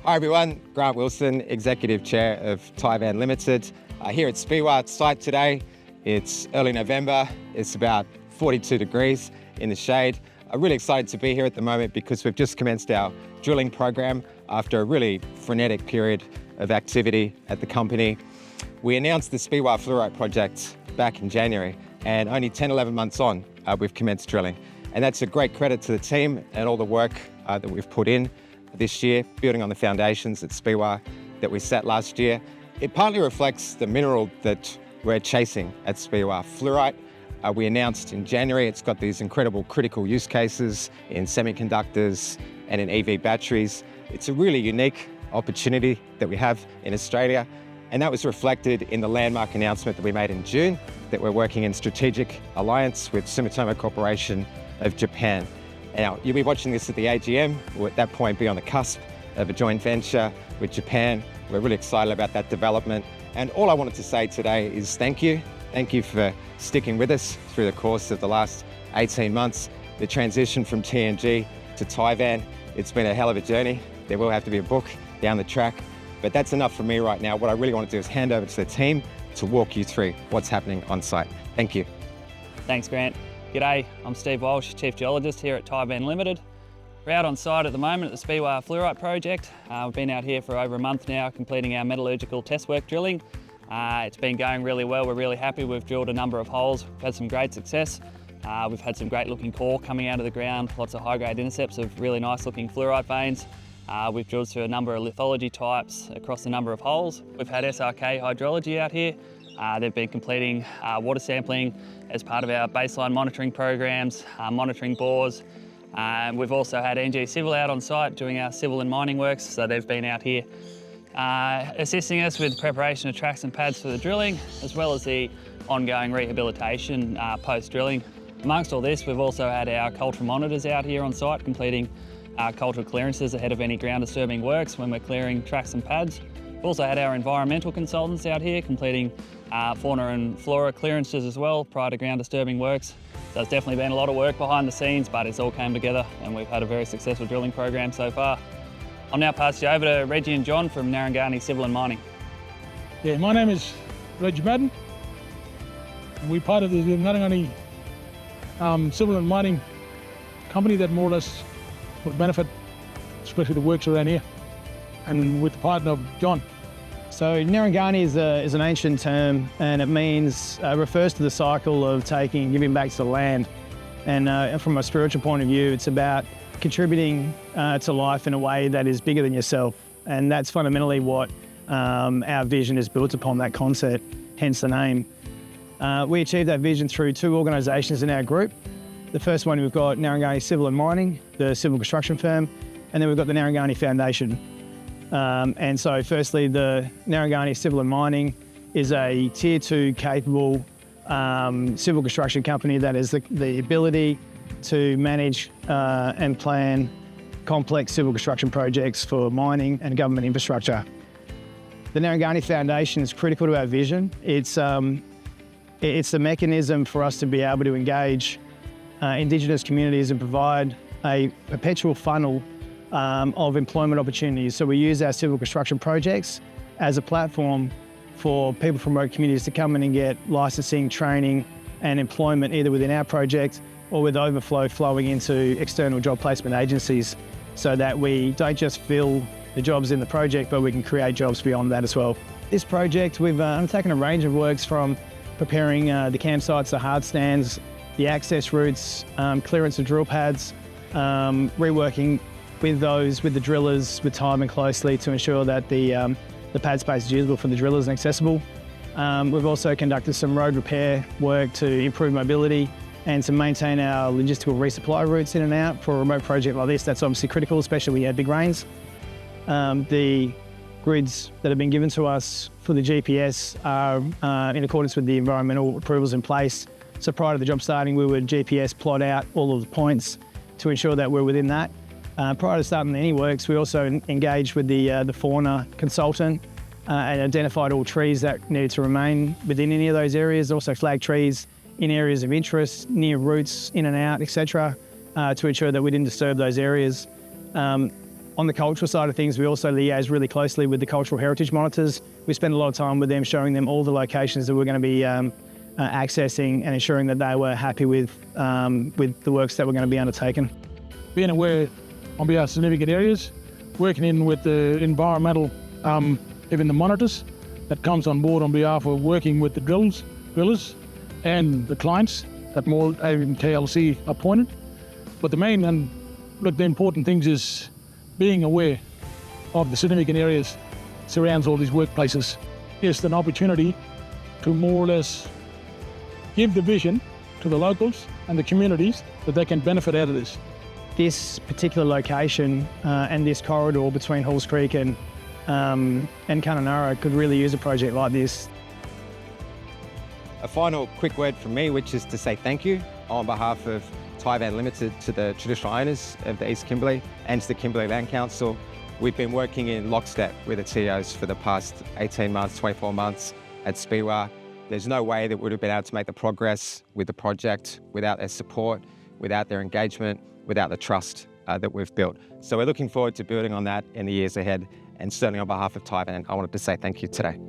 Hi everyone, Grant Wilson, Executive Chair of Taiwan Limited. Here at Speewah site today. It's early November, it's about 42 degrees in the shade. I'm really excited to be here at the moment because we've just commenced our drilling program after a really frenetic period of activity at the company. We announced the Speewah Fluorite Project back in January, and only 10, 11 months on, we've commenced drilling. And that's a great credit to the team and all the work that we've put in this year, building on the foundations at Speewah that we set last year. It partly reflects the mineral that we're chasing at Speewah. Fluorite, we announced in January, it's got these incredible critical use cases in semiconductors and in EV batteries. It's a really unique opportunity that we have in Australia, and that was reflected in the landmark announcement that we made in June that we're working in strategic alliance with Sumitomo Corporation of Japan. Now, you'll be watching this at the AGM. We'll at that point be on the cusp of a joint venture with Japan. We're really excited about that development. And all I wanted to say today is thank you. Thank you for sticking with us through the course of the last 18 months. The transition from TNG to Taiwan, it's been a hell of a journey. There will have to be a book down the track, but that's enough for me right now. What I really want to do is hand over to the team to walk you through what's happening on site. Thank you. Thanks, Grant. G'day, I'm Steve Walsh, Chief Geologist here at Taiwan Limited. We're out on site at the moment at the Speewah Fluorite Project. We've been out here for over a month now, completing our metallurgical test work drilling. It's been going really well. We're really happy. We've drilled a number of holes. We've had some great success. We've had some great looking core coming out of the ground, lots of high grade intercepts of really nice looking fluorite veins. We've drilled through a number of lithology types across a number of holes. We've had SRK hydrology out here. They've been completing water sampling as part of our baseline monitoring programs, monitoring bores. We've also had NG Civil out on site doing our civil and mining works, so they've been out here assisting us with preparation of tracks and pads for the drilling, as well as the ongoing rehabilitation post-drilling. Amongst all this, we've also had our cultural monitors out here on site completing cultural clearances ahead of any ground disturbing works when we're clearing tracks and pads. We've also had our environmental consultants out here completing fauna and flora clearances as well prior to ground disturbing works. So there's definitely been a lot of work behind the scenes, but it's all came together and we've had a very successful drilling program so far. I'll now pass you over to Reggie and John from Narangani Civil and Mining. Yeah, my name is Reggie Madden, and we're part of the Narangani Civil and Mining company that more or less would benefit, especially the works around here, and with the partner of John. So Narangani is an ancient term, and it refers to the cycle of giving back to the land. And from a spiritual point of view, it's about contributing to life in a way that is bigger than yourself. And that's fundamentally what our vision is built upon, that concept, hence the name. We achieved that vision through two organisations in our group. The first one, we've got Narangani Civil and Mining, the civil construction firm, and then we've got the Narangani Foundation. And so firstly, the Narangani Civil and Mining is a Tier 2 capable civil construction company that has the ability to manage and plan complex civil construction projects for mining and government infrastructure. The Narangani Foundation is critical to our vision. It's the mechanism for us to be able to engage Indigenous communities and provide a perpetual funnel of employment opportunities. So we use our civil construction projects as a platform for people from remote communities to come in and get licensing, training and employment either within our project or with overflow flowing into external job placement agencies, so that we don't just fill the jobs in the project, but we can create jobs beyond that as well. This project, we've undertaken a range of works from preparing the campsites, the hard stands, the access routes, clearance of drill pads, reworking with the drillers, with time and closely to ensure that the pad space is usable for the drillers and accessible. We've also conducted some road repair work to improve mobility and to maintain our logistical resupply routes in and out. For a remote project like this, that's obviously critical, especially when you have big rains. The grids that have been given to us for the GPS are in accordance with the environmental approvals in place. So prior to the job starting, we would GPS plot out all of the points to ensure that we're within that. Prior to starting any works, we also engaged with the fauna consultant and identified all trees that needed to remain within any of those areas, also flagged trees in areas of interest, near routes, in and out, etc., to ensure that we didn't disturb those areas. On the cultural side of things, we also liaise really closely with the cultural heritage monitors. We spend a lot of time with them, showing them all the locations that we're going to be accessing and ensuring that they were happy with the works that we're going to be undertaking. Being aware on behalf of significant areas, working in with the environmental, even the monitors that comes on board on behalf of working with the drillers and the clients that MORL and KLC appointed. But the main and the important things is being aware of the significant areas surrounds all these workplaces. It's an opportunity to more or less give the vision to the locals and the communities that they can benefit out of this. This particular location and this corridor between Halls Creek and Kununurra could really use a project like this. A final quick word from me, which is to say thank you on behalf of Taiwan Limited to the traditional owners of the East Kimberley and to the Kimberley Land Council. We've been working in lockstep with the TOs for the past 18 months, 24 months at Speewah. There's no way that we would have been able to make the progress with the project without their support, without their engagement, without the trust that we've built. So we're looking forward to building on that in the years ahead. And certainly on behalf of Taiwan, I wanted to say thank you today.